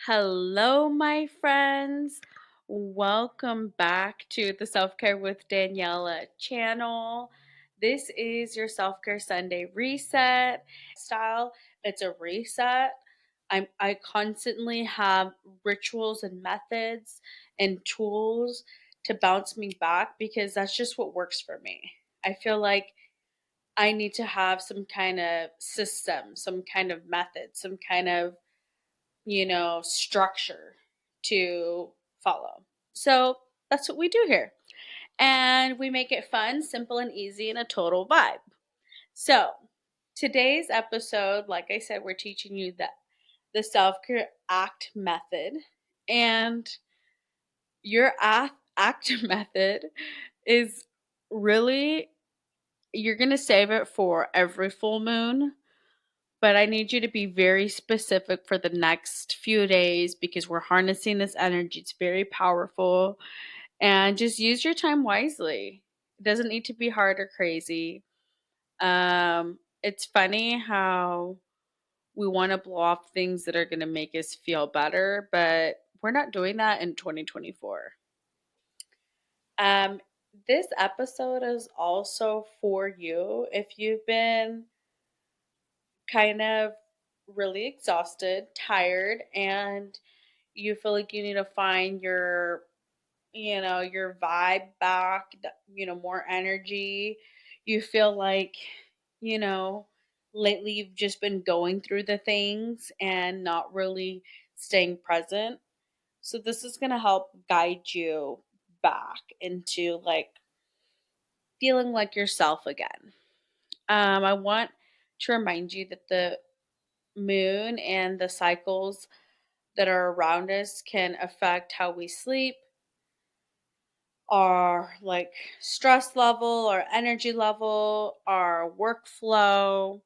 Hello, my friends. Welcome back to the Self Care with Daniela channel. This is your Self Care Sunday reset style. It's a reset. I constantly have rituals and methods and tools to bounce me back because that's just what works for me. I feel like I need to have some kind of system, some kind of method, some kind of structure to follow. So that's what we do here. And we make it fun, simple, and easy and a total vibe. So today's episode, like I said, we're teaching you the self-care act method. And your act method is really, you're going to save it for every full moon, but I need you to be very specific for the next few days because we're harnessing this energy. It's very powerful. And just use your time wisely. It doesn't need to be hard or crazy. It's funny how we want to blow off things that are going to make us feel better, but we're not doing that in 2024. Um, this episode is also for you if you've been kind of really exhausted, tired, and you feel like you need to find your vibe back, more energy. You feel like, you know, lately you've just been going through the things and not really staying present. So this is going to help guide you back into like feeling like yourself again. I want to remind you that the moon and the cycles that are around us can affect how we sleep, our like stress level, our energy level, our workflow,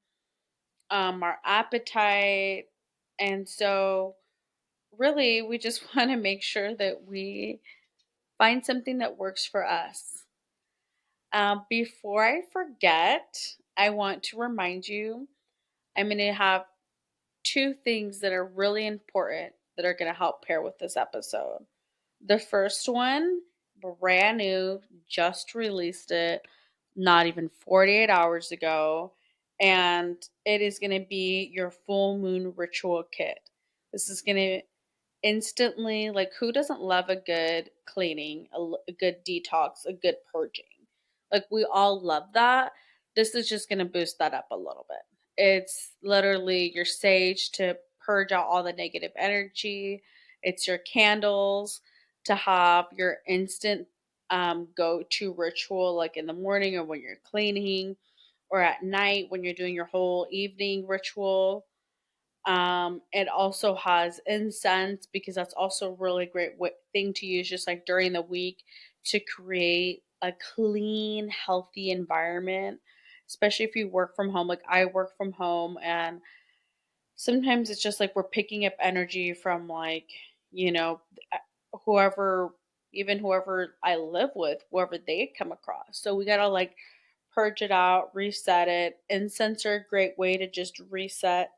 our appetite. And so, really, we just want to make sure that we find something that works for us. Before I forget, I want to remind you I'm going to have two things that are really important that are going to help pair with this episode. The first one, brand new, just released it not even 48 hours ago, and it is going to be your full moon ritual kit. This is going to instantly, like, who doesn't love a good cleaning, a good detox, a good purging? Like, we all love that. This is just going to boost that up a little bit. It's literally your sage to purge out all the negative energy. It's your candles to have your instant go to ritual, like in the morning or when you're cleaning, or at night when you're doing your whole evening ritual. It also has incense because that's also a really great thing to use just like during the week to create a clean, healthy environment, especially if you work from home. Like I work from home, and sometimes it's just like we're picking up energy from like, you know, whoever, even whoever I live with, whoever they come across. So we got to like purge it out, reset it. Incense are a great way to just reset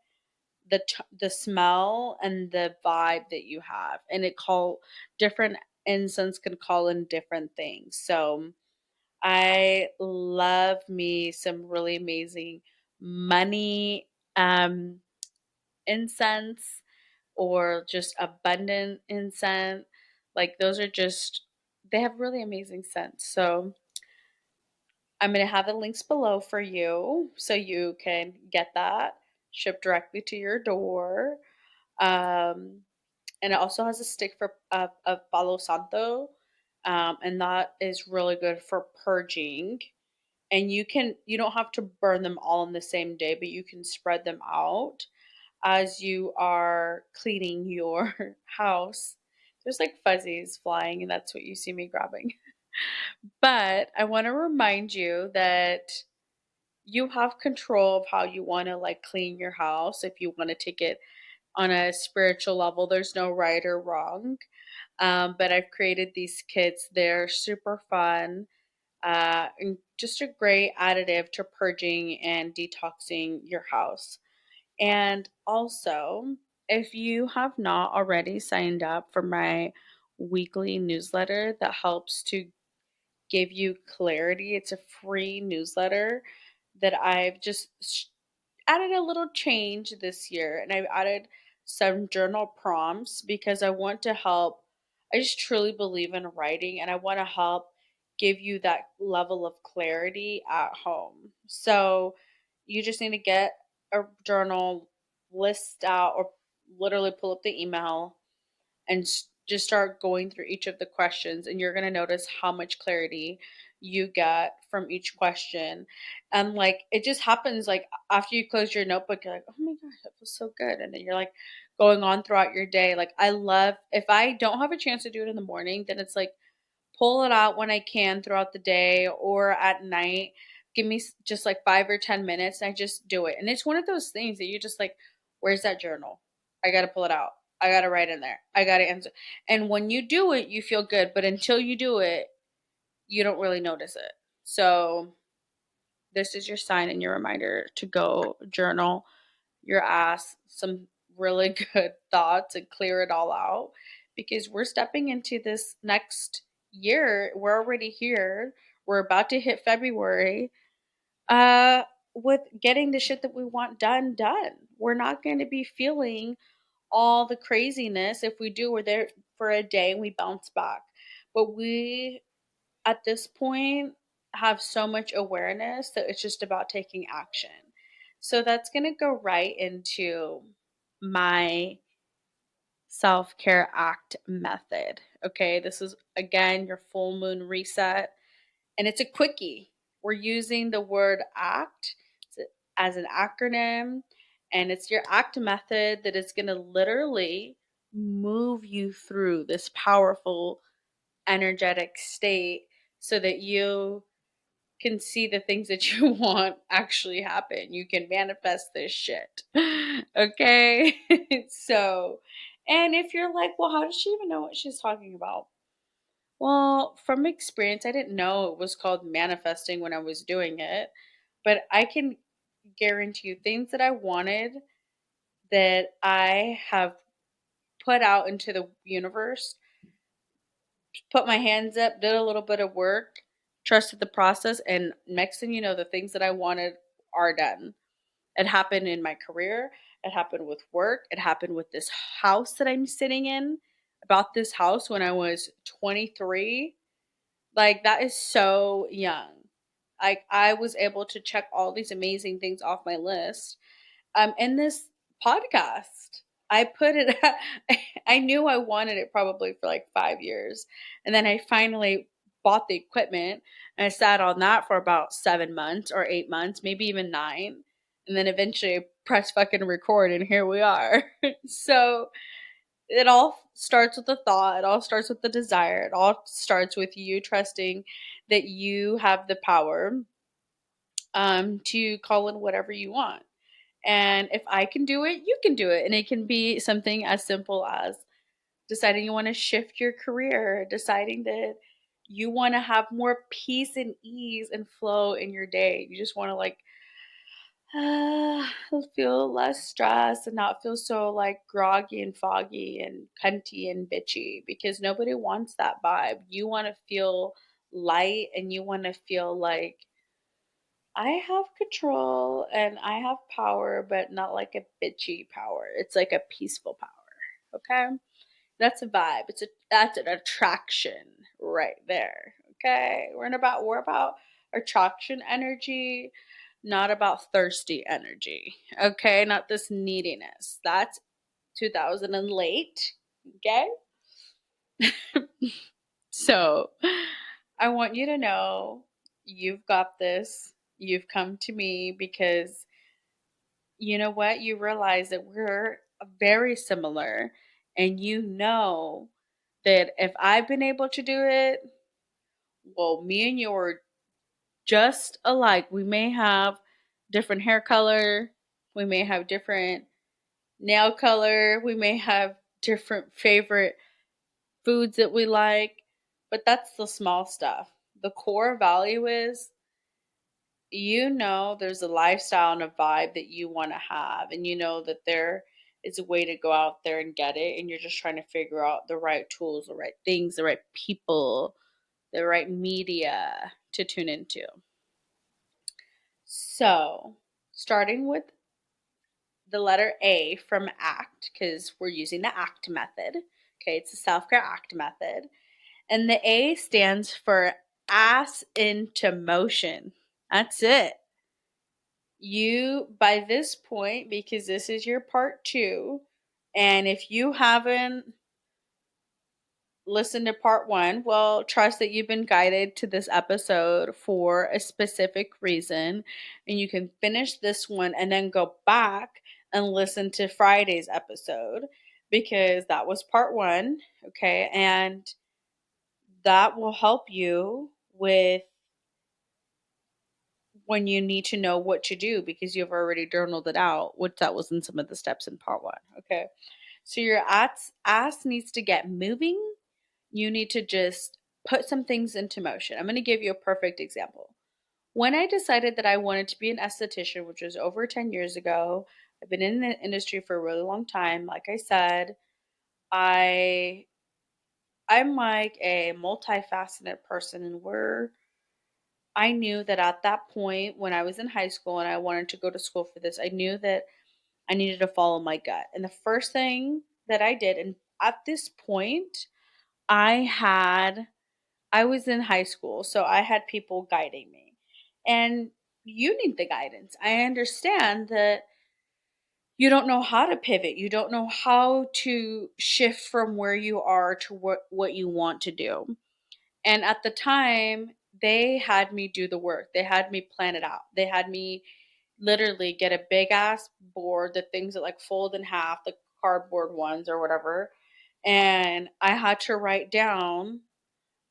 the smell and the vibe that you have, and it call different incense can call in different things. So I love me some really amazing money incense, or just abundant incense. Like those are just, they have really amazing scents. So I'm going to have the links below for you so you can get that shipped directly to your door. Um, and it also has a stick for of Palo Santo, and that is really good for purging. And you don't have to burn them all in the same day, but you can spread them out as you are cleaning your house. There's like fuzzies flying, and that's what you see me grabbing. But I want to remind you that you have control of how you want to like clean your house. If you want to take it on a spiritual level, there's no right or wrong. But I've created these kits. They're super fun, and just a great additive to purging and detoxing your house. And also, If you have not already signed up for my weekly newsletter that helps to give you clarity, it's a free newsletter that I've just added a little change this year, and I've added some journal prompts because I want to help. I just truly believe in writing and I want to help give you that level of clarity at home. So you just need to get a journal, list out, or literally pull up the email and just start going through each of the questions, and you're going to notice how much clarity you get from each question. And like it just happens, like after you close your notebook, you're like, oh my gosh, that feels so good. And then you're like going on throughout your day. Like I love, if I don't have a chance to do it in the morning, then it's like pull it out when I can throughout the day or at night. Give me just like 5 or 10 minutes, and I just do it. And it's one of those things that you're just like, where's that journal? I got to pull it out. I got to write in there. I got to answer. And when you do it, you feel good. But until you do it, you don't really notice it. So this is your sign and your reminder to go journal your ass some really good thoughts and clear it all out, because we're stepping into this next year. We're already here. We're about to hit February uh with getting the shit that we want done. We're not going to be feeling all the craziness. If we do, we're there for a day and we bounce back. But we at this point have so much awareness that it's just about taking action. So that's going to go right into my self care act method. Okay, this is again your full moon reset, and it's a quickie. We're using the word act as an acronym, and it's your act method that is going to literally move you through this powerful energetic state so that you can see the things that you want actually happen. You can manifest this shit. Okay? So, and if you're like, well, how does she even know what she's talking about? Well, from experience, I didn't know it was called manifesting when I was doing it, but I can guarantee you things that I wanted that I have put out into the universe, put my hands up, did a little bit of work, trusted the process, and next thing you know, the things that I wanted are done. It happened in my career, it happened with work, it happened with this house that I'm sitting in. About this house when I was 23. Like that is so young. Like I was able to check all these amazing things off my list in this podcast. I put it I knew I wanted it probably for like 5 years. And then I finally bought the equipment and I sat on that for about 7 months or 8 months, maybe even 9. And then eventually I pressed fucking record and here we are. So it all starts with a thought, it all starts with the desire, it all starts with you trusting that you have the power to call in whatever you want. And if I can do it, you can do it. And it can be something as simple as deciding you want to shift your career, deciding that you want to have more peace and ease and flow in your day. You just want to like feel less stress and not feel so like groggy and foggy and cunty and bitchy, because nobody wants that vibe. You want to feel light and you want to feel like I have control and I have power, but not like a bitchy power. It's like a peaceful power. Okay? That's a vibe. That's an attraction right there. Okay? We're about attraction energy, not about thirsty energy. Okay? Not this neediness. That's 2000 and late. Okay? So, I want you to know you've got this. You've come to me because you know what? You realize that we're very similar, and you know that if I've been able to do it, well, me and you are just alike. We may have different hair color, we may have different nail color, we may have different favorite foods that we like, but that's the small stuff. The core value is you know there's a lifestyle and a vibe that you want to have, and you know that there is a way to go out there and get it. And you're just trying to figure out the right tools, the right things, the right people, the right media to tune into. So, starting with the letter A from ACT, because we're using the ACT method. Okay, it's a self care ACT method. And the A stands for ass into motion. That's it. You, by this point, because this is your part two, and if you haven't listened to part one, well, trust that you've been guided to this episode for a specific reason. And you can finish this one and then go back and listen to Friday's episode because that was part one. Okay. And that will help you with when you need to know what to do because you've already journaled it out, which that was in some of the steps in part one. Okay. So your ass needs to get moving. You need to just put some things into motion. I'm going to give you a perfect example. When I decided that I wanted to be an esthetician, which was over 10 years ago, I've been in the industry for a really long time. Like I said, I I'm like a multifaceted person and I knew that at that point when I was in high school and I wanted to go to school for this, I knew that I needed to follow my gut. And the first thing that I did, and at this point, I had I was in high school, so I had people guiding me. And you need the guidance. I understand that you don't know how to pivot. You don't know how to shift from where you are to what you want to do. And at the time, they had me do the work. They had me plan it out. They had me literally get a big ass board, the things that like fold in half, the cardboard ones or whatever. And I had to write down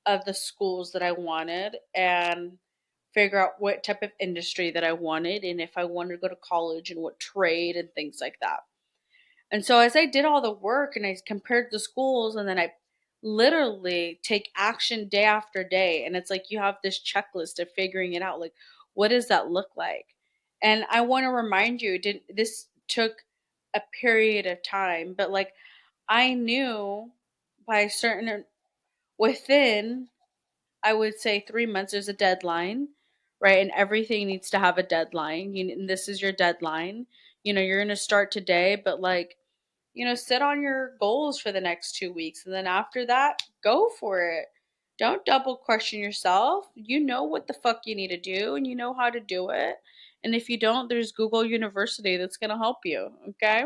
of the schools that I wanted and figure out what type of industry that I wanted and if I wanted to go to college and what trade and things like that. And so as I did all the work and I compared the schools and then I literally take action day after day and it's like you have this checklist of figuring it out like what does that look like? And I want to remind you did this took a period of time but like I knew by a certain within I would say 3 months. There's a deadline, right? And everything needs to have a deadline. And this is your deadline. You're going to start today, but like, set on your goals for the next 2 weeks. And then after that, go for it. Don't double question yourself. You know what the fuck you need to do and you know how to do it. And if you don't, there's Google University that's going to help you. Okay.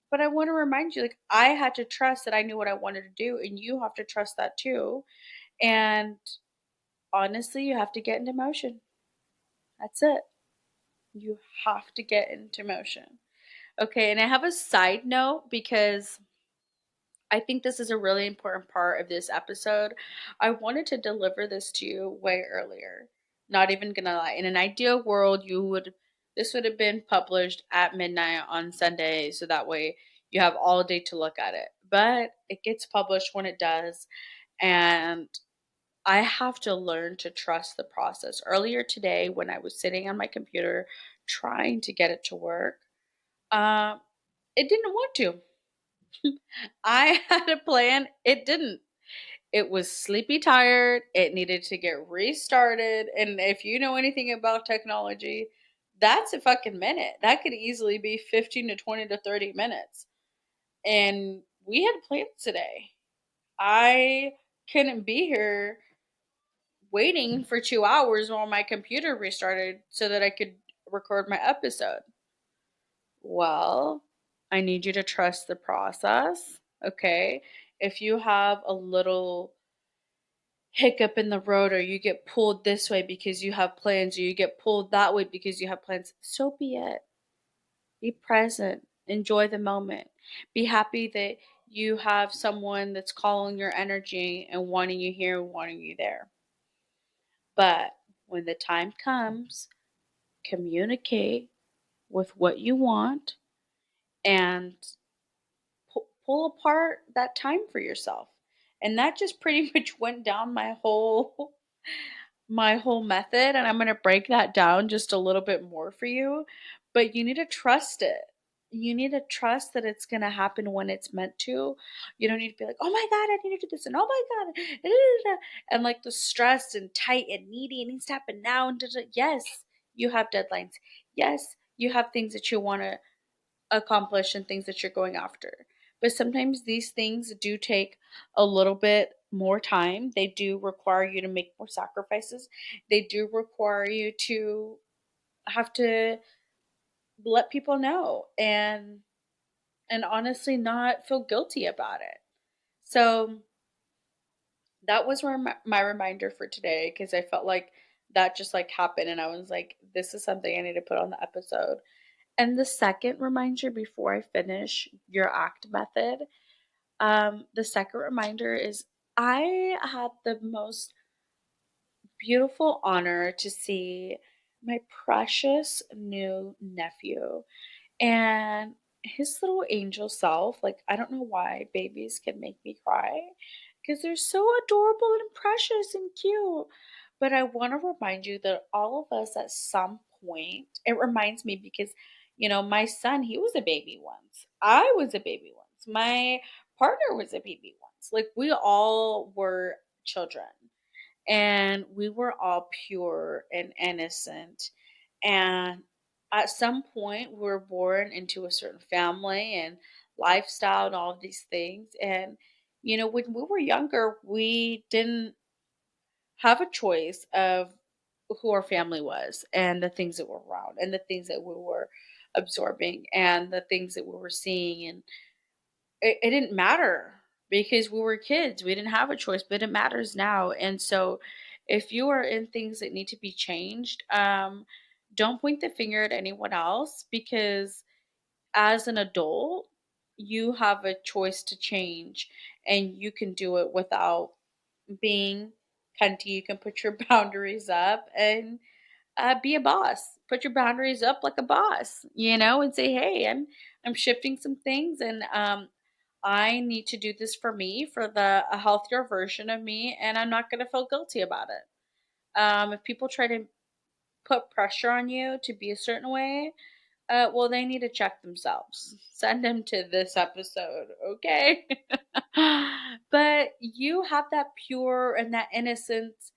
But I want to remind you, like, I had to trust that I knew what I wanted to do, and you have to trust that too. And honestly, you have to get into motion. That's it. You have to get into motion. Okay, and I have a side note because I think this is a really important part of this episode. I wanted to deliver this to you way earlier. Not even gonna lie. In an ideal world, this would have been published at midnight on Sunday, so that way you have all day to look at it. But it gets published when it does, and I have to learn to trust the process. Earlier today, when I was sitting on my computer trying to get it to work, um, it didn't want to. I had a plan, it didn't. It was sleepy tired, it needed to get restarted. And if you know anything about technology, that's a fucking minute. That could easily be 15 to 20 to 30 minutes. And we had plans today. I couldn't be here waiting for 2 hours while my computer restarted so that I could record my episode. Well, I need you to trust the process. Okay. If you have a little hiccup in the road or you get pulled this way because you have plans or you get pulled that way because you have plans, so be it. Be present. Enjoy the moment. Be happy that you have someone that's calling your energy and wanting you here, wanting you there. But when the time comes, communicate with what you want and pull apart that time for yourself. And that just pretty much went down my whole method and I'm going to break that down just a little bit more for you, but you need to trust it. you need to trust that it's going to happen when it's meant to. You don't need to be like, oh my God, I need to do this. And oh my God. And like the stress and tight and needy, it needs to happen now. And yes, you have deadlines. Yes, you have things that you want to accomplish and things that you're going after. But sometimes these things do take a little bit more time. They do require you to make more sacrifices. They do require you to have to let people know and honestly not feel guilty about it. So that was my reminder for today because I felt like that just like happened and I was like, this is something I need to put on the episode. And the second reminder before I finish your act method, the second reminder is I had the most beautiful honor to see my precious new nephew. And his little angel self, like, I don't know why babies can make me cry because they're so adorable and precious and cute. But I want to remind you that all of us at some point, it reminds me because, my son, he was a baby once. I was a baby once. My partner was a baby once. Like, we all were children and we were all pure and innocent. And at some point, we were born into a certain family and lifestyle and all of these things. And, when we were younger, we didn't have a choice of who our family was and the things that were around and the things that we were absorbing and the things that we were seeing. And it didn't matter because we were kids. We didn't have a choice, but it matters now. And so if you are in things that need to be changed, don't point the finger at anyone else because as an adult, you have a choice to change and you can do it without being cunty. You can put your boundaries up and be a boss. Put your boundaries up like a boss, and say, "Hey, I'm shifting some things, and I need to do this for me, for the a healthier version of me, and I'm not going to feel guilty about it." If people try to put pressure on you to be a certain way, well, they need to check themselves. Send them to this episode, okay? But you have that pure and that innocence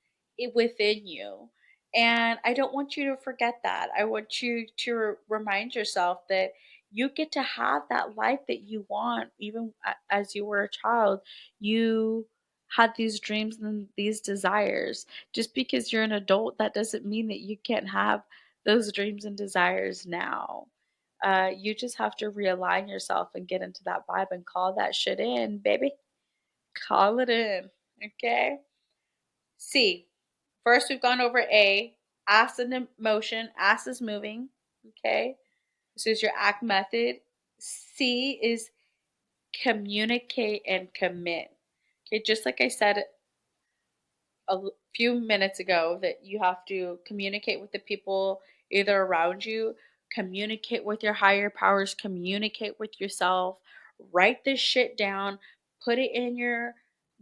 within you. And I don't want you to forget that. I want you to remind yourself that you get to have that life that you want, even as you were a child. You had these dreams and these desires. Just because you're an adult, that doesn't mean that you can't have those dreams and desires now. You just have to realign yourself and get into that vibe and call that shit in, baby. Call it in. Okay. C. First, we've gone over A. Ask in motion. Ask is moving. Okay. This is your act method. C is communicate and commit. Okay. Just like I said few minutes ago that you have to communicate with the people either around you, communicate with your higher powers, communicate with yourself, write this shit down, put it in your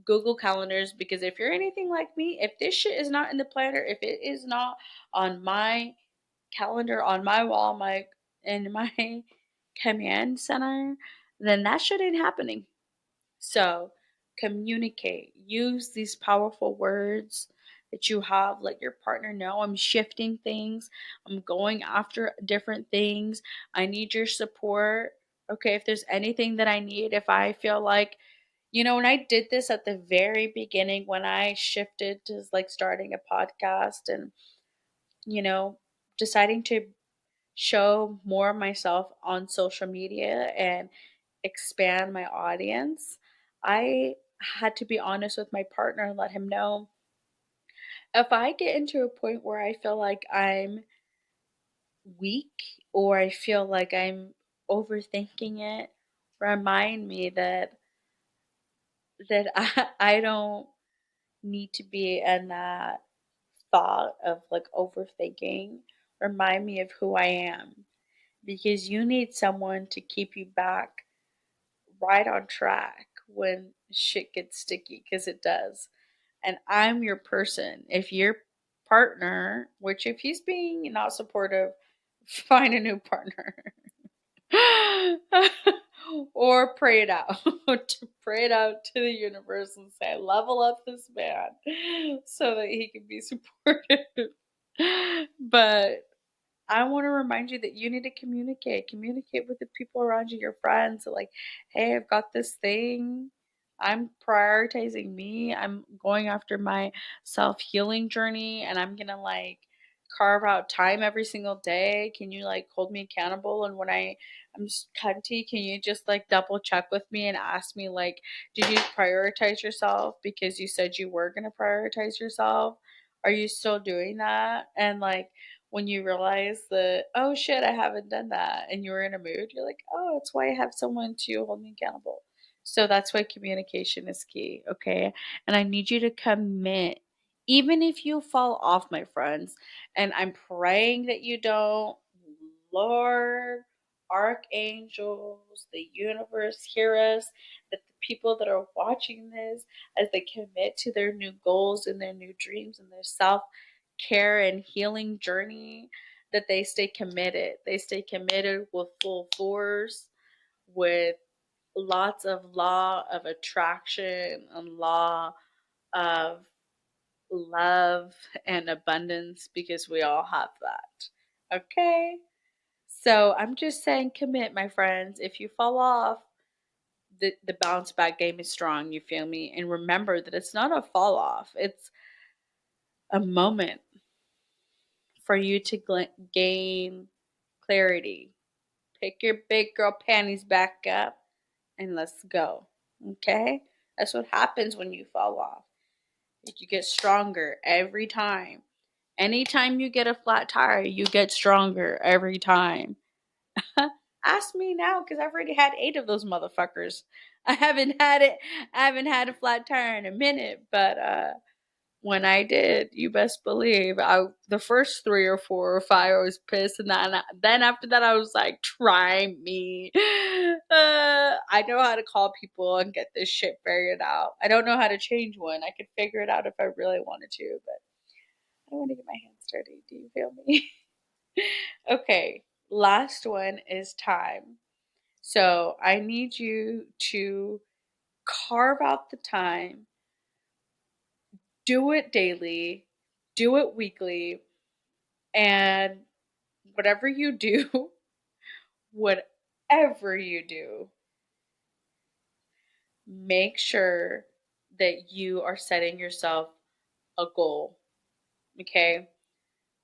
Google calendars because if you're anything like me, if this shit is not in the planner, if it is not on my calendar, on my wall, my in my command center, then that shit ain't happening. So communicate, use these powerful words that you have. Let your partner know I'm shifting things, I'm going after different things. I need your support. Okay, if there's anything that I need, if I feel like, when I did this at the very beginning, when I shifted to like starting a podcast and, you know, deciding to show more of myself on social media and expand my audience, I had to be honest with my partner and let him know if I get into a point where I feel like I'm weak or I feel like I'm overthinking it, remind me that I don't need to be in that thought of like overthinking. Remind me of who I am because you need someone to keep you back right on track when shit gets sticky because it does. And I'm your person. If your partner, which if he's being not supportive, find a new partner. Or pray it out. To pray it out to the universe and say, level up this man so that he can be supported. But I want to remind you that you need to communicate. Communicate with the people around you, your friends. Like, hey, I've got this thing. I'm prioritizing me. I'm going after my self healing journey, and I'm gonna like carve out time every single day. Can you like hold me accountable? And when I'm just cunty, can you just like double check with me and ask me like, did you prioritize yourself because you said you were gonna prioritize yourself? Are you still doing that? And like when you realize that, oh shit, I haven't done that, and you're in a mood, you're like, oh, that's why I have someone to hold me accountable. So that's why communication is key, okay? And I need you to commit, even if you fall off, my friends. And I'm praying that you don't. Lord, archangels, the universe, hear us, that the people that are watching this, as they commit to their new goals and their new dreams and their self care and healing journey, that they stay committed. They stay committed with full force, with lots of law of attraction and law of love and abundance, because we all have that. Okay? So I'm just saying, commit, my friends. If you fall off, the bounce back game is strong. You feel me? And remember that it's not a fall off, it's a moment for you to gain clarity. Pick your big girl panties back up and let's go. Okay? That's what happens when you fall off. You get stronger every time. Anytime you get a flat tire, you get stronger every time. Ask me now, because I've already had 8 of those motherfuckers. I haven't had it. I haven't had a flat tire in a minute, but when I did, you best believe the first 3 or 4 or 5 I was pissed, and then after that I was like, try me. I know how to call people and get this shit figured out. I don't know how to change one. I could figure it out if I really wanted to, but I don't want to get my hands dirty. Do you feel me? Okay, last one is time. So I need you to carve out the time, do it daily, do it weekly, and whatever you do, whatever you do, make sure that you are setting yourself a goal. Okay?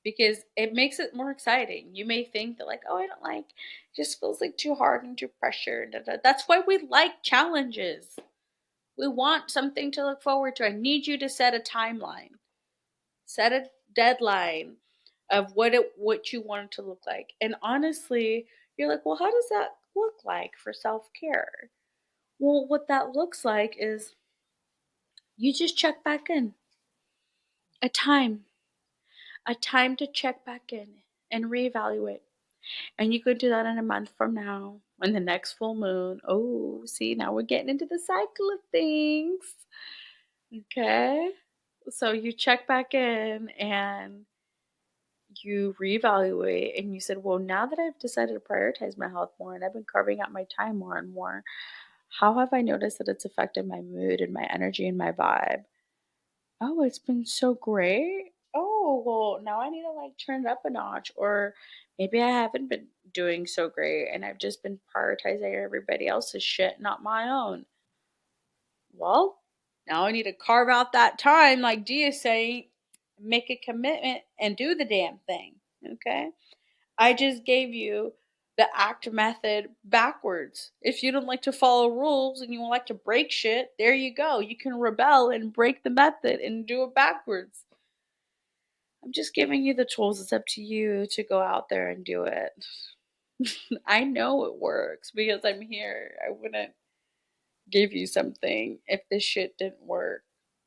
Because it makes it more exciting. You may think that, like, oh, I don't like, it just feels like too hard and too pressured. Da, da. That's why we like challenges. We want something to look forward to. I need you to set a timeline, set a deadline of what you want it to look like. And honestly, you're like, well, how does that look like for self-care? Well, what that looks like is you just check back in. A time, a time to check back in and reevaluate. And you could do that in a month from now, on the next full moon. Oh, see, now we're getting into the cycle of things. Okay. So you check back in and you reevaluate, and you said, well, now that I've decided to prioritize my health more and I've been carving out my time more and more, how have I noticed that it's affected my mood and my energy and my vibe? Oh, it's been so great. Oh, well, now I need to like turn it up a notch. Or maybe I haven't been doing so great and I've just been prioritizing everybody else's shit, not my own. Well, now I need to carve out that time, like Dia saying, make a commitment and do the damn thing. Okay. I just gave you the ACT method backwards. If you don't like to follow rules and you like to break shit, there you go. You can rebel and break the method and do it backwards. I'm just giving you the tools. It's up to you to go out there and do it. I know it works because I'm here. I wouldn't give you something if this shit didn't work.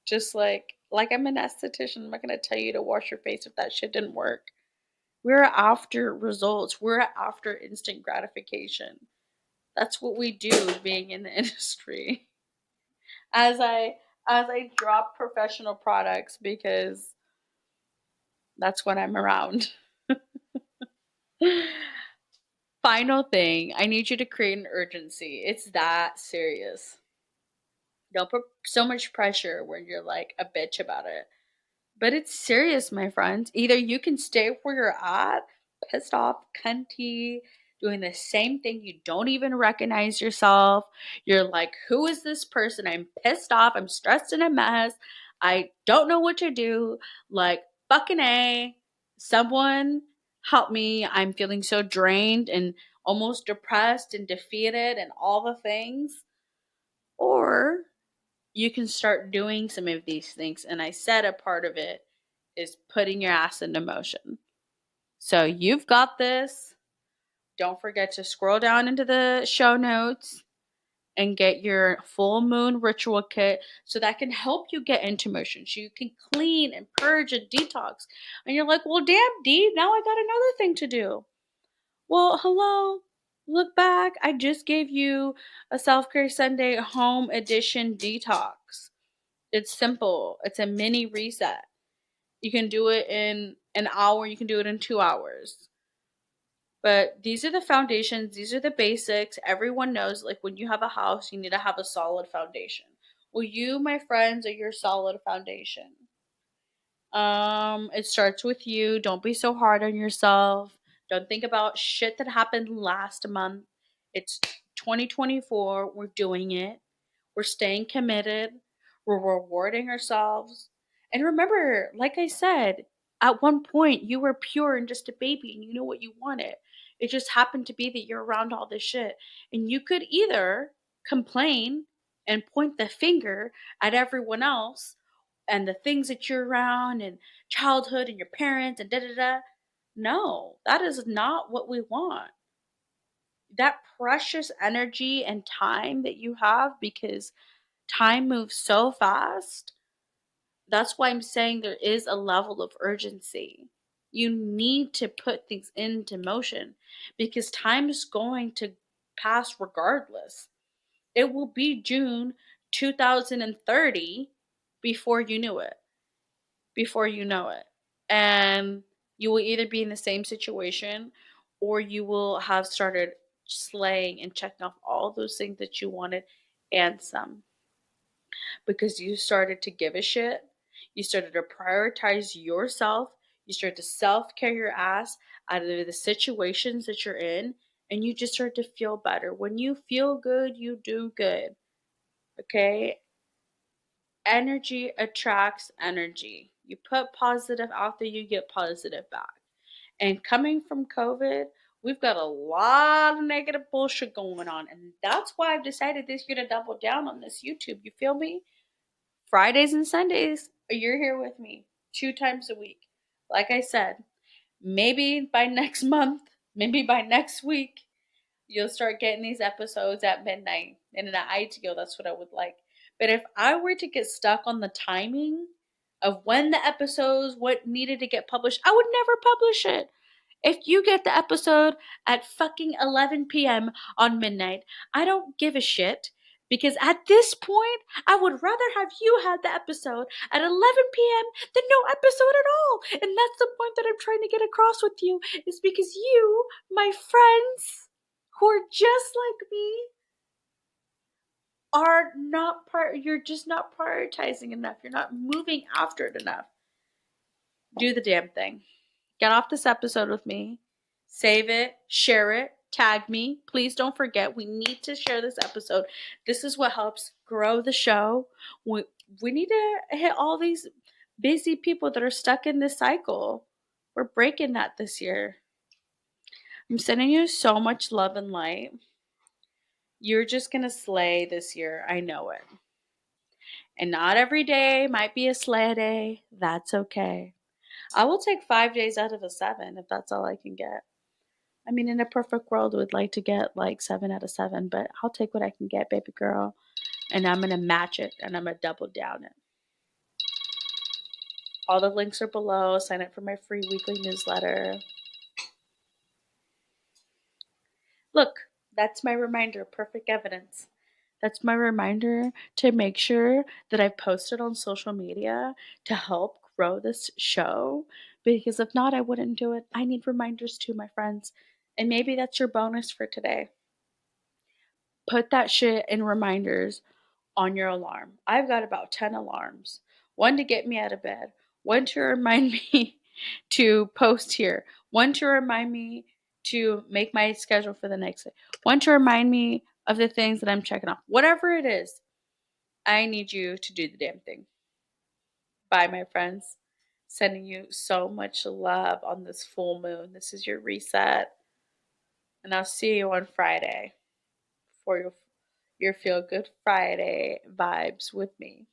Just like I'm an esthetician, I'm not gonna tell you to wash your face if that shit didn't work. We're after results. We're after instant gratification. That's what we do being in the industry. As I drop professional products, because that's what I'm around. Final thing, I need you to create an urgency. It's that serious. Don't put so much pressure when you're like a bitch about it. But it's serious, my friends. Either you can stay where you're at, pissed off, cunty, doing the same thing. You don't even recognize yourself. You're like, who is this person? I'm pissed off. I'm stressed and a mess. I don't know what to do. Like, fucking A. Someone help me. I'm feeling so drained and almost depressed and defeated and all the things. Or you can start doing some of these things. And I said a part of it is putting your ass into motion. So you've got this. Don't forget to scroll down into the show notes and get your full moon ritual kit so that can help you get into motion. So you can clean and purge and detox. And you're like, well, damn, D, now I got another thing to do. Well, hello. Look back. I just gave you a self care Sunday home edition detox. It's simple. It's a mini reset. You can do it in an hour, you can do it in 2 hours. But these are the foundations, these are the basics. Everyone knows, like, when you have a house, you need to have a solid foundation. Well, you, my friends, are your solid foundation. It starts with you. Don't be so hard on yourself. Don't think about shit that happened last month. It's 2024. We're doing it. We're staying committed. We're rewarding ourselves. And remember, like I said, at one point you were pure and just a baby and you knew what you wanted. It just happened to be that you're around all this shit. And you could either complain and point the finger at everyone else and the things that you're around and childhood and your parents and da da da. No, that is not what we want. That precious energy and time that you have, because time moves so fast. That's why I'm saying there is a level of urgency. You need to put things into motion because time is going to pass regardless. It will be June 2030 before you knew it, before you know it. And you will either be in the same situation or you will have started slaying and checking off all those things that you wanted and some, because you started to give a shit. You started to prioritize yourself. You started to self care your ass out of the situations that you're in. And you just start to feel better. When you feel good, you do good. Okay? Energy attracts energy. You put positive out there, you get positive back. And coming from COVID, we've got a lot of negative bullshit going on. And that's why I've decided this year to double down on this YouTube. You feel me? Fridays and Sundays, you're here with me 2 times a week. Like I said, maybe by next month, maybe by next week, you'll start getting these episodes at midnight. And in an ideal, that's what I would like. But if I were to get stuck on the timing of when the episodes, what needed to get published, I would never publish it. If you get the episode at fucking 11 p.m. on midnight, I don't give a shit, because at this point, I would rather have you had the episode at 11 p.m. than no episode at all. And that's the point that I'm trying to get across with you, is because you, my friends, who are just like me, are not part, you're just not prioritizing enough. You're not moving after it enough. Do the damn thing. Get off this episode with me, save it, share it, tag me. Please don't forget, we need to share this episode. This is what helps grow the show. We need to hit all these busy people that are stuck in this cycle. We're breaking that this year. I'm sending you so much love and light. You're just going to slay this year. I know it. And not every day might be a slay day. That's okay. I will take 5 days out of the 7 if that's all I can get. I mean, in a perfect world, I would like to get like 7 out of 7, but I'll take what I can get, baby girl. And I'm going to match it and I'm going to double down it. All the links are below. Sign up for my free weekly newsletter. Look, that's my reminder. Perfect evidence. That's my reminder to make sure that I post it on social media to help grow this show. Because if not, I wouldn't do it. I need reminders too, my friends. And maybe that's your bonus for today. Put that shit in reminders on your alarm. I've got about 10 alarms. One to get me out of bed, one to remind me to post here, one to remind me to make my schedule for the next day, one to remind me of the things that I'm checking off. Whatever it is, I need you to do the damn thing. Bye, my friends. Sending you so much love on this full moon. This is your reset. And I'll see you on Friday for your Feel Good Friday vibes with me.